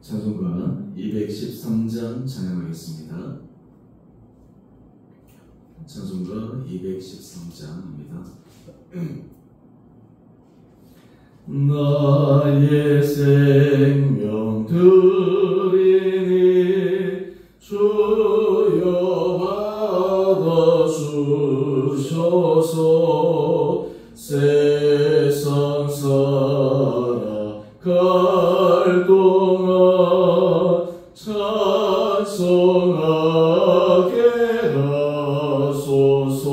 찬송가 213장 찬양하겠습니다. 찬송가 213장입니다. 나의 생명 드리니 주여 받아주셔서 세상 살아갈 동안 찬송하게 하소서.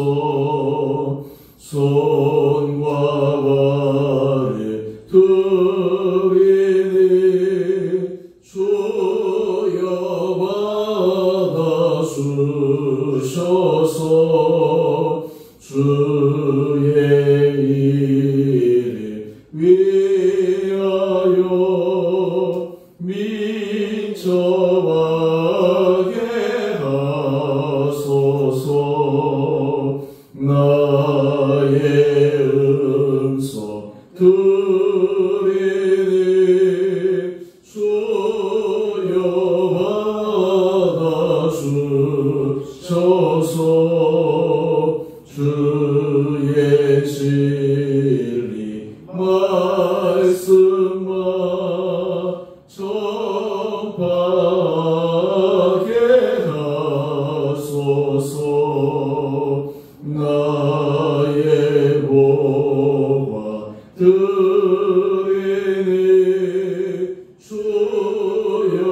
손과 발에 드리니 주여 받아주셔서 주의 이름 위하여 민첩하게 하소서. 나의 음성 드리니 주여 받아주셔서 주의 진리 말씀만 전파하게 하소서. 나의 보화 드리니 주여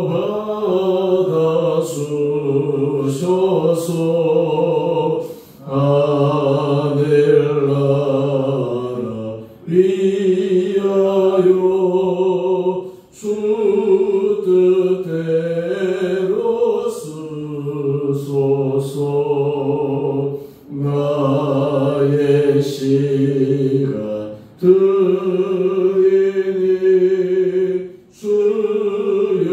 받아주셔서 하늘나라 위하여 주 뜻대로 쓰소서. 나의 시간 드리니 주여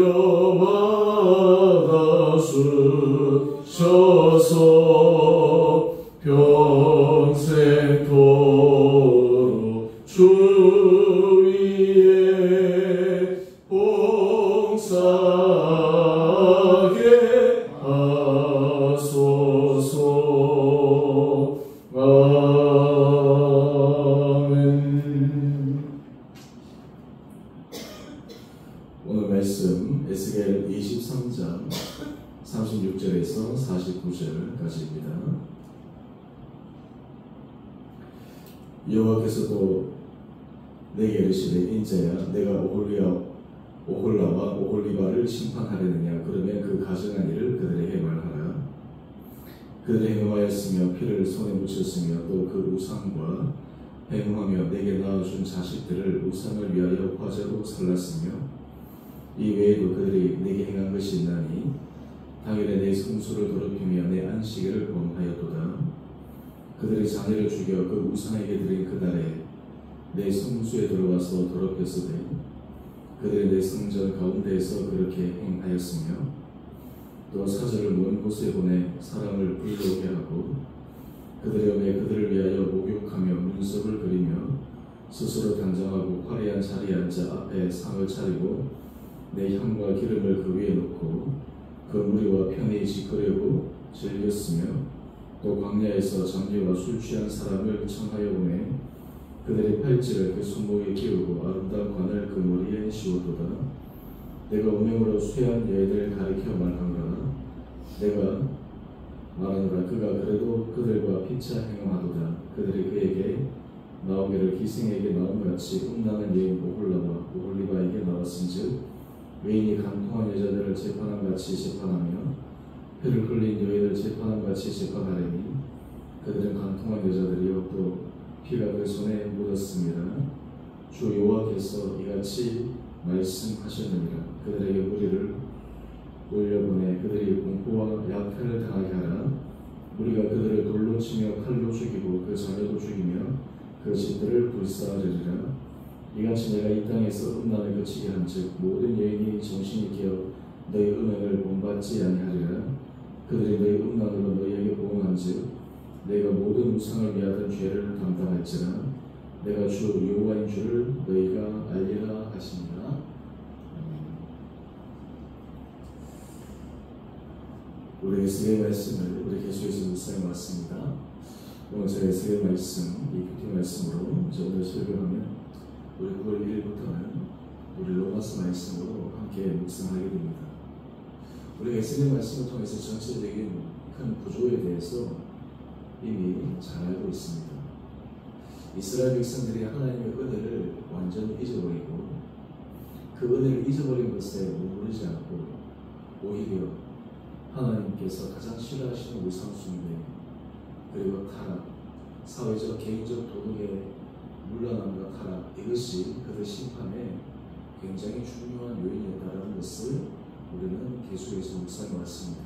받아주셔서 평생토록 주 위에 봉사하게 하소서. 아멘. 오늘 말씀 에스겔 23장 36절에서 49절까지입니다. 여호와께서도 내게 이르시되 인자야, 내가 오홀라와 오홀리바를 심판하려느냐? 그러면 그 가증한 일을 그들에게 말하라. 그들이 행음하였으며 피를 손에 묻혔으며 또 그 우상과 행음하며 내게 낳아준 자식들을 우상을 위하여 화제로 살랐으며 이 외에도 그들이 내게 행한 것이 있나니 당일에 내 성수를 더럽히며 내 안식일을 범하였도다. 그들이 자녀를 죽여 그 우상에게 드린 그날에 내 성수에 들어와서 더럽혔으되 그들이 내 성전 가운데에서 그렇게 행하였으며 또 사절을 먼 곳에 보내 사람을 불러오게 하고 그들의 음에 그들을 위하여 목욕하며 눈썹을 그리며 스스로 단장하고 화려한 자리에 앉아 앞에 상을 차리고 내 향과 기름을 그 위에 놓고 그 무리와 편히 지으려고 즐겼으며 또 광야에서 장녀와 술 취한 사람을 청하여 보내 그들의 팔찌를 그 손목에 끼우고 아름다운 관을 그 머리에 씌우도다. 내가 음행으로 쇠한 여인을 가리켜 말하노라. 내가 말하노라. 그가 그래도 그들과 피차 행함하도다. 그들이 그에게 나오기를 기생에게 나옴같이 음란한 여인 오홀라와 오홀리바에게 나왔은즉 외인이 간통한 여자들을 재판함같이 재판하며 피를 흘린 여인을 재판함같이 재판하려니 그들은 간통한 여자들이요 또 피가 그 손에 묻었습니다. 주 여호와께서 이같이 말씀하셨느니라. 그들에게 무리를 올려보내 그들이 공포와 약탈을 당하게 하라. 우리가 그들을 돌로 치며 칼로 죽이고 그 자녀도 죽이며 그 집들을 불사르리라. 이같이 내가 이 땅에서 음란을 그치게 한즉 모든 여인이 정신이 깨어 너희 음행을 본받지 아니하리라. 그들이 너희 음란으로 너희에게 보응한즉 내가 모든 우상을 위하던 죄를 담당할지라. 내가 주 여호와인 줄을 너희가 알리라 하시니라. 우리 에스겔 말씀을 우리 계속해서 묵상해 왔습니다. 오늘 저희 에스겔 말씀, 이 큐티 말씀으로 이제 오늘 설교하면 우리 9월 1일부터는 우리 로마서 말씀으로 함께 묵상하게 됩니다. 우리 에스겔 말씀을 통해서 전체적인 큰 구조에 대해서 이미 잘 알고 있습니다. 이스라엘 백성들이 하나님의 은혜를 완전히 잊어버리고 그 은혜를 잊어버린 것에 머무르지 않고 오히려 하나님께서 가장 싫어하시는 우상 숭배 그리고 타락, 사회적 개인적 도덕의 물러남과 타락, 이것이 그들 심판에 굉장히 중요한 요인이었다는 것을 우리는 계속해서 묵상해 왔습니다.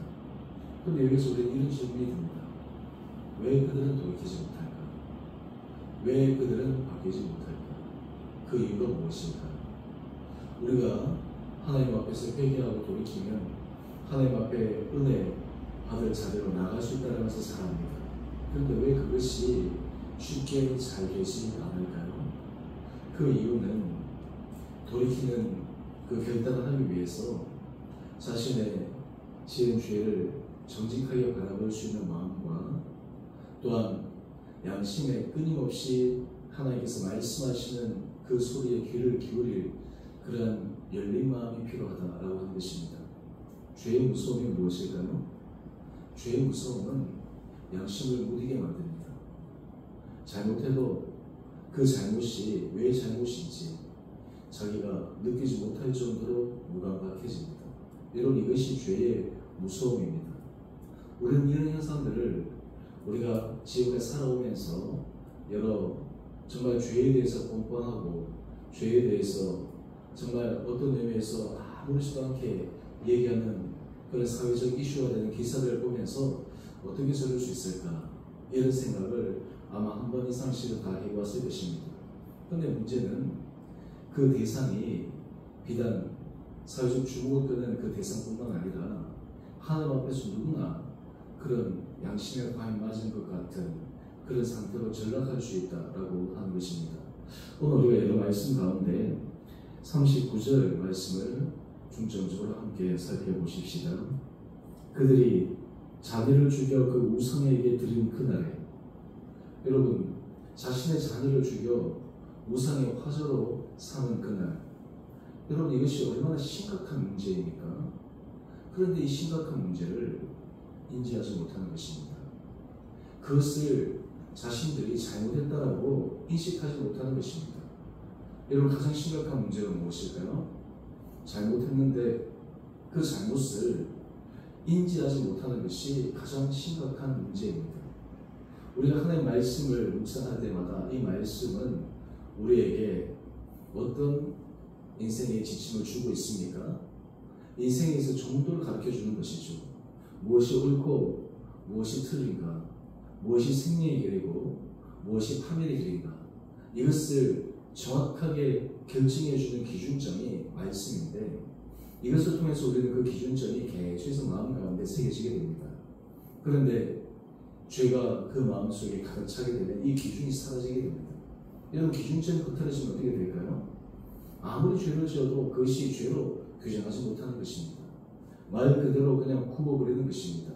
그런데 여기서 우리는 이런 질문이 듭니다. 왜 그들은 돌이키지 못할까? 왜 그들은 바뀌지 못할까? 그 이유가 무엇일까? 우리가 하나님 앞에서 회개하고 돌이키면 하나님 앞에 은혜 받을 자리로 나갈 수 있다는 것을 잘 압니다. 그런데 왜 그것이 쉽게 잘 되지 않을까요? 그 이유는 돌이키는 그 결단을 하기 위해서 자신의 지은 죄를 정직하게 바라볼 수 있는 마음과 또한 양심에 끊임없이 하나님께서 말씀하시는 그 소리에 귀를 기울일 그런 열린 마음이 필요하다라고 하는 것입니다. 죄의 무서움이 무엇일까요? 죄의 무서움은 양심을 무디게 만듭니다. 잘못해도 그 잘못이 왜 잘못인지 자기가 느끼지 못할 정도로 무감각해집니다. 여러분, 이것이 죄의 무서움입니다. 우리는 이런 현상들을 우리가 지옥에 살아오면서 여러 정말 죄에 대해서 뻔뻔하고 죄에 대해서 정말 어떤 의미에서 아무렇지도 않게 얘기하는 그런 사회적 이슈가 되는 기사들을 보면서 어떻게 저럴 수 있을까 이런 생각을 아마 한 번 이상씩은 다 해봤을 것입니다. 그런데 문제는 그 대상이 비단 사회적 주목을 끄는 그 대상뿐만 아니라 하나님 앞에서 누구나 그런 양심에 과연 맞은 것 같은 그런 상태로 전락할 수 있다라고 하는 것입니다. 오늘 우리가 여러 말씀 가운데 39절 말씀을 중점적으로 함께 살펴보십시다. 그들이 자기를 죽여 그 우상에게 드린 그날에, 여러분, 자신의 자녀를 죽여 우상의 화제로 삼은 그날, 여러분, 이것이 얼마나 심각한 문제입니까? 그런데 이 심각한 문제를 인지하지 못하는 것입니다. 그것을 자신들이 잘못했다라고 인식하지 못하는 것입니다. 여러분, 가장 심각한 문제가 무엇일까요? 잘못했는데 그 잘못을 인지하지 못하는 것이 가장 심각한 문제입니다. 우리가 하나님의 말씀을 묵상할 때마다 이 말씀은 우리에게 어떤 인생의 지침을 주고 있습니까? 인생에서 정도를 가르쳐주는 것이죠. 무엇이 옳고 무엇이 틀린가, 무엇이 생명의 길이고 무엇이 파멸의 길인가, 이것을 정확하게 결정해주는 기준점이 말씀인데, 이것을 통해서 우리는 그 기준점이 계속해서 마음 가운데 새겨지게 됩니다. 그런데 죄가 그 마음속에 가득 차게 되면 이 기준이 사라지게 됩니다. 여러분, 기준점이 흐트러지면 어떻게 될까요? 아무리 죄를 지어도 그것이 죄로 규정하지 못하는 것입니다. 말 그대로 그냥 굽어버리는 것입니다.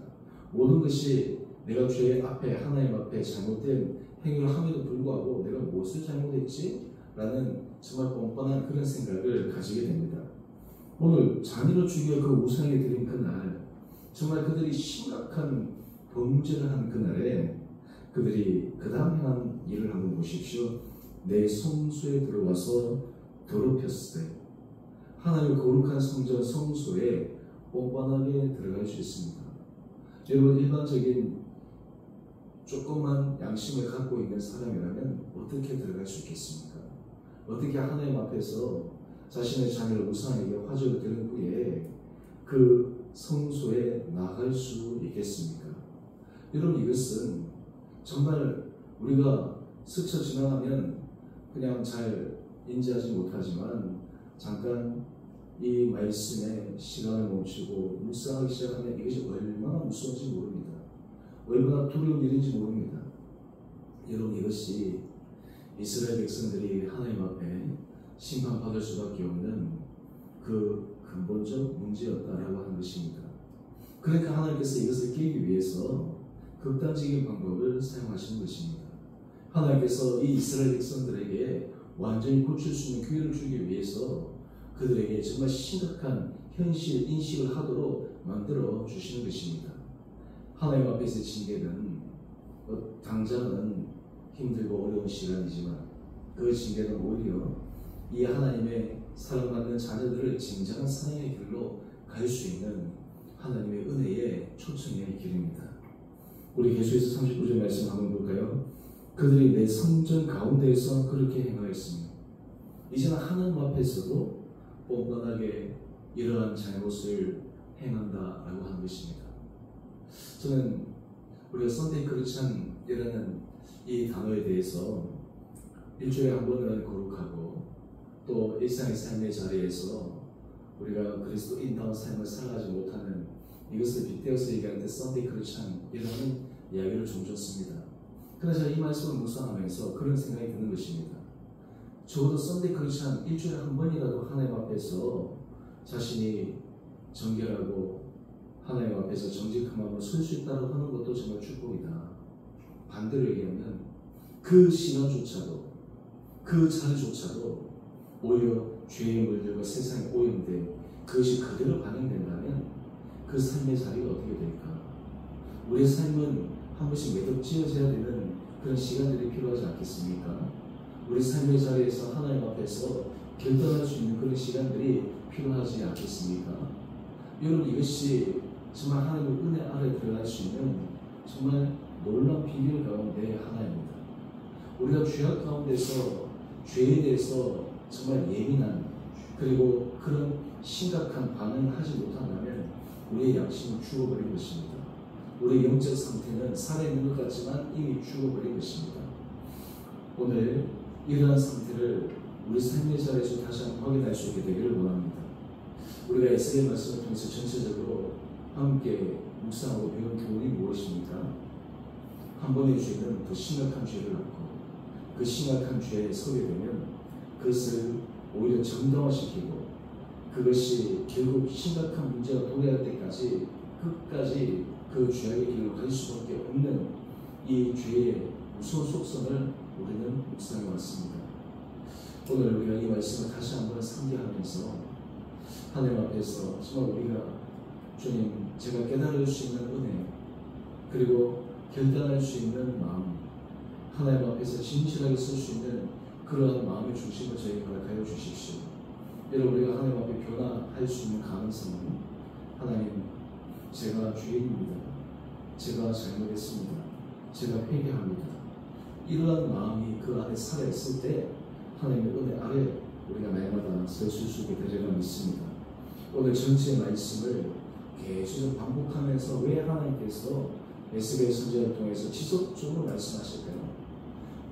모든 것이 내가 죄 앞에, 하나님 앞에 잘못된 행위를 함에도 불구하고 내가 무엇을 잘못했지? 라는 정말 뻔뻔한 그런 생각을 가지게 됩니다. 오늘 자녀를 죽여 그 우상에 드린 그날, 정말 그들이 심각한 범죄를 한 그날에 그들이 그 다음 행한 일을 한번 보십시오. 내 성소에 들어와서 더럽혔을 때, 하나님의 거룩한 성전 성소에 뻔뻔하게 들어갈 수 있습니다. 여러분, 일반적인 조그만 양심을 갖고 있는 사람이라면 어떻게 들어갈 수 있겠습니까? 어떻게 하나님 앞에서 자신의 자녀를 우상에게 화제로 드린 후에 그 성소에 나갈 수 있겠습니까? 여러분, 이것은 정말 우리가 스쳐 지나가면 그냥 잘 인지하지 못하지만 잠깐 이 말씀에 시간을 멈추고 묵상하기 시작하면 이것이 얼마나 무서운지 모릅니다. 얼마나 두려운 일인지 모릅니다. 여러분, 이것이 이스라엘 백성들이 하나님 앞에 심판받을 수밖에 없는 그 근본적 문제였다라고 하는 것입니다. 그러니까 하나님께서 이것을 깨기 위해서 극단적인 방법을 사용하시는 것입니다. 하나님께서 이 이스라엘 백성들에게 완전히 고칠 수 있는 기회를 주기 위해서 그들에게 정말 심각한 현실 인식을 하도록 만들어 주시는 것입니다. 하나님 앞에서의 징계는 당장은 힘들고 어려운 시간이지만 그 징계는 오히려 이 하나님의 사랑받는 자녀들을 진정한 사랑의 길로 갈 수 있는 하나님의 은혜의 초청의 길입니다. 우리 계시에서 39절 말씀 한번 볼까요? 그들이 내 성전 가운데에서 그렇게 행하였으며 이제는 하나님 앞에서도 뻔뻔하게 이러한 잘못을 행한다라고 하는 것입니다. 저는 우리가 선데이 크리스찬이라는 이 단어에 대해서 일주일에 한 번은 거룩하고 또 일상의 삶의 자리에서 우리가 그리스도인다운 삶을 살아가지 못하는 이것을 빗대어서 얘기할 때 선데이 크리스찬이라는 이야기를 종종 씁니다. 그래서 이 말씀을 묵상하면서 그런 생각이 드는 것입니다. 적어도 선데이 크리스찬 일주일에 한 번이라도 하나님 앞에서 자신이 정결하고 하나님 앞에서 정직한 마음으로 설 수 있다고 하는 것도 정말 축복이다. 반대로 얘기하면 그 시간조차도 그 자리조차도 오히려 죄의 물들과 세상에 오염된 그것이 그대로 반영된다면 그 삶의 자리가 어떻게 될까? 우리의 삶은 한 번씩 매듭지어져야 되는 그런 시간들이 필요하지 않겠습니까? 우리 삶의 자리에서 하나님 앞에서 결단할 수 있는 그런 시간들이 필요하지 않겠습니까? 여러분, 이것이 정말 하나님의 은혜 아래 들어갈 수 있는 정말 놀라운 비밀 가운데 하나입니다. 우리가 죄악 가운데서 죄에 대해서 정말 예민한 그리고 그런 심각한 반응을 하지 못한다면 우리의 양심은 죽어버린 것입니다. 우리의 영적 상태는 살아있는 것 같지만 이미 죽어버린 것입니다. 오늘 이러한 상태를 우리 삶의 자리에서 다시 한번 확인할 수 있게 되기를 원합니다. 우리가 에스겔 말씀을 통해서 전체적으로 함께 묵상하고 배운 교훈이 무엇입니까? 한 번의 죄는 더 심각한 죄를 낳고 그 심각한 죄에 서게 되면 그것을 오히려 정당화시키고 그것이 결국 심각한 문제가 도래할 때까지 끝까지 그 죄악의 길로 갈 수밖에 없는 이 죄의 무서운 속성을 우리는 묵상해 왔습니다. 오늘 우리가 이 말씀을 다시 한번 상기하면서 하나님 앞에서 정말 우리가 주님, 제가 깨달을 수 있는 은혜 그리고 결단할 수 있는 마음, 하나님 앞에서 진실하게 설 수 있는 그러한 마음의 중심을 저에게 허락하여 주십시오. 여러분, 우리가 하나님 앞에 변화할 수 있는 가능성은 하나님, 제가 죄인입니다. 제가 잘못했습니다. 제가 회개합니다. 이러한 마음이 그 안에 살아있을 때 하나님의 은혜 아래 우리가 날마다 설 수 있게 되리라 믿습니다. 오늘 전체의 말씀을 계속 반복하면서 왜 하나님께서 에스겔 선지자를 통해서 지속적으로 말씀하실까요?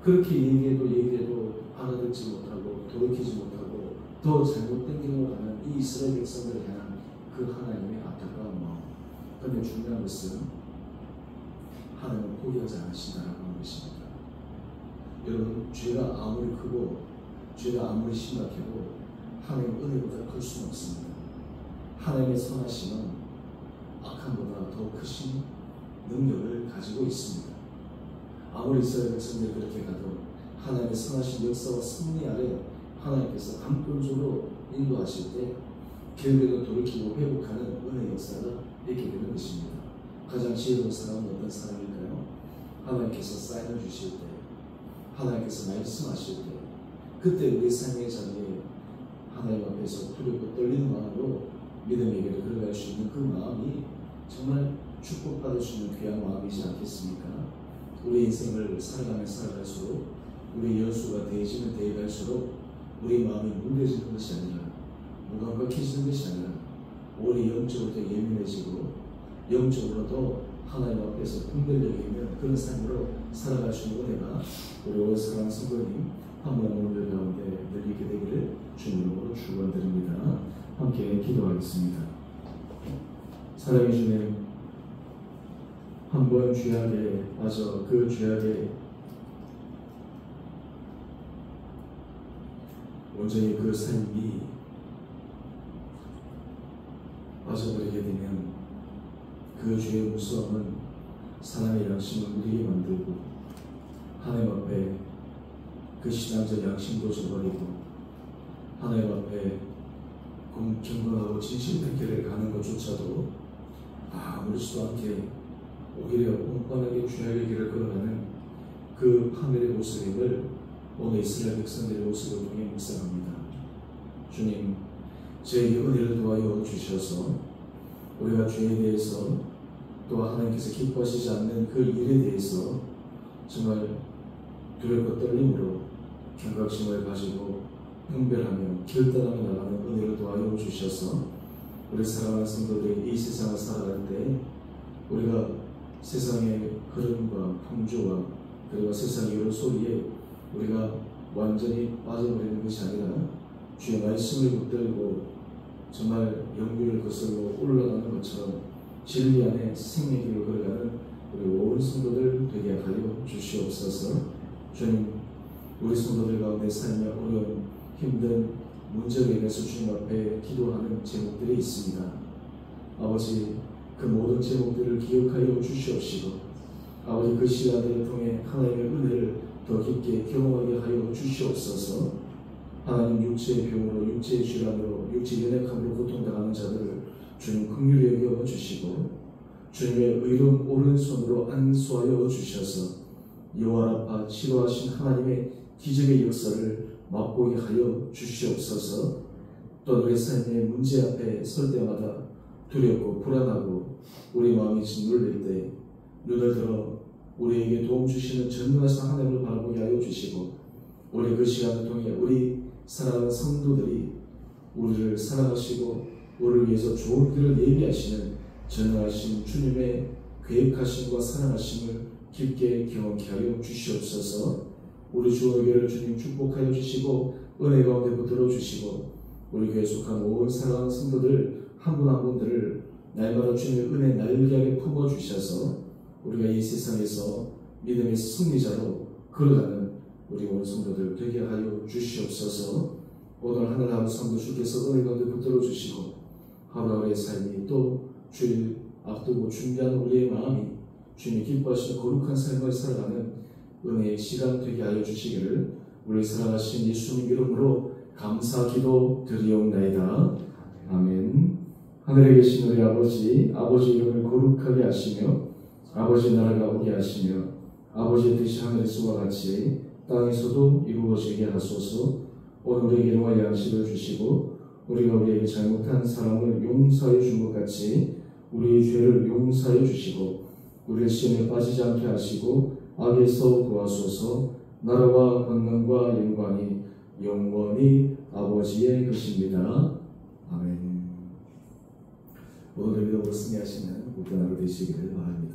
그렇게 얘기해도 알아듣지 못하고 돌이키지 못하고 더 잘못된 길로 가는 이 이스라엘 백성들을 향한 그 하나님의 안타까운 마음. 그런데 중요한 것은 하나님은 포기하지 않으신다라고 하는 것입니다. 여러분, 죄가 아무리 크고 죄가 아무리 심각해도 하나님의 은혜보다 클 수는 없습니다. 하나님의 선하심은 악함보다 더 크신 능력을 가지고 있습니다. 아무리 이스라엘 백성들이 그렇게 가도 하나님의 선하신 역사와 섭리 아래 하나님께서 감동적으로 인도하실 때 결국에는 돌이키고 회복하는 은혜의 역사가 있게 되는 것입니다. 가장 지혜로운 사람은 어떤 사람일까요? 하나님께서 사인을 주실 때, 하나님께서 말씀하실 때, 그때 우리 삶의 자리에 하나님 앞에서 두렵고 떨리는 마음으로 믿음의 길을 걸어갈 수 있는 그 마음이 정말 축복받을 수 있는 귀한 마음이지 않겠습니까? 우리 인생을 살아가면 살아갈수록 우리 연수가 대해지면 대해갈수록 우리 마음이 무뎌지는 것이 아니라 무감각해지는 것이 아니라 오히려 영적으로 더 예민해지고 영적으로도 하나님 앞에서 분별력이 있는 그런 삶으로 살아갈 수 있는 은혜가 우리 오늘 사랑하는 성도님 한 분 한 분들 가운데 늘 있게 되기를 주님으로 축원드립니다. 함께 기도하겠습니다. 사랑해 주님, 한 번 죄악에 빠져 그 죄악에 온전히 그 삶이 빠져버리게 되면 그 죄의 무서움은 사람의 양심을 무디게 만들고 하나님 앞에 그 신앙적 양심도 저버리고 하나님 앞에 경건하고 진실된 길을 가는 것조차도 아무렇지도 않게 오히려 뻔뻔하게 죄악의 길을 걸어가는 그 하늘의 모습을 오늘 이스라엘 백성들의 모습을 통해 묵상합니다. 주님, 저에게 은혜를 도와여 주셔서 우리가 죄에 대해서 또 하나님께서 기뻐하시지 않는 그 일에 대해서 정말 두렵고 떨림으로 경각심을 가지고 분별하며 결단하며 나가는 은혜를 도와여 주셔서 우리 사랑하는 성도들이 이 세상을 살아갈 때 우리가 세상의 흐름과 풍조와 그리고 세상의 여러 소리에 우리가 완전히 빠져버리는 것이 아니라 주의 말씀을 붙들고 정말 영유를 거슬러 올라가는 것처럼 진리 안에 생명의 길을 걸어가는 우리 온 성도들 되게 하여 주시옵소서. 주님, 우리 성도들 가운데 삶의 어려운 힘든 문제에 대해서 주님 앞에 기도하는 제목들이 있습니다. 아버지, 그 모든 제목들을 기억하여 주시옵시고 아버지, 그 시간들을 통해 하나님의 은혜를 더 깊게 경험하게 하여 주시옵소서. 하나님, 육체의 병으로, 육체의 질환으로, 육체의 연약함으로 고통당하는 자들을 주님 긍휼히 여겨 주시고 주님의 의로운 오른손으로 안수하여 주셔서 여호와 라파 치료하신 하나님의 기적의 역사를 맛보게 하여 주시옵소서. 또 우리 삶의 문제 앞에 설 때마다 두렵고 불안하고 우리 마음이 짓눌릴 때 눈을 들어 우리에게 도움 주시는 전능하신 하나님을 바라보게 하여 주시고 우리 그 시간을 통해 우리 사랑하는 성도들이 우리를 사랑하시고 우리를 위해서 좋은 길을 예비하시는 전능하신 주님의 계획하심과 사랑하심을 깊게 경험케 하여 주시옵소서. 우리 주의교회를 주님 축복하여 주시고 은혜 가운데 붙들어 주시고 우리 교회에 속한 온 사랑하는 성도들 한 분 한 분들을 날마다 주님의 은혜 날개하게 품어 주셔서 우리가 이 세상에서 믿음의 승리자로 걸어가는 우리 온 성도들 되게 하여 주시옵소서. 오늘 하늘하루 성도 주께서 은혜 가운데 붙들어 주시고 하루하루의 삶이 또 주를 앞두고 준비하는 우리의 마음이 주님이 기뻐하시는 거룩한 삶을 살아가는 은혜의 시간 되게 하여 주시기를 우리 사랑하신 예수님 이름으로 감사 기도 드리옵나이다. 아멘. 하늘에 계신 우리 아버지 이름을 거룩하게 하시며 아버지 나라가 오게 하시며 아버지의 뜻이 하늘에서와 같이 땅에서도 이루어지게 하소서. 오늘 우리에게 일용할 양식을 주시고 우리가 우리에게 잘못한 사람을 용서하여 준 것 같이 우리의 죄를 용서하여 주시고 우리를 시험에 빠지지 않게 하시고 악에서 구하소서. 나라와 권능과 영광이 영원히 아버지의 것입니다. 아멘. 오늘 믿음으로 승리하시는 모든 하루 되시기를 바랍니다.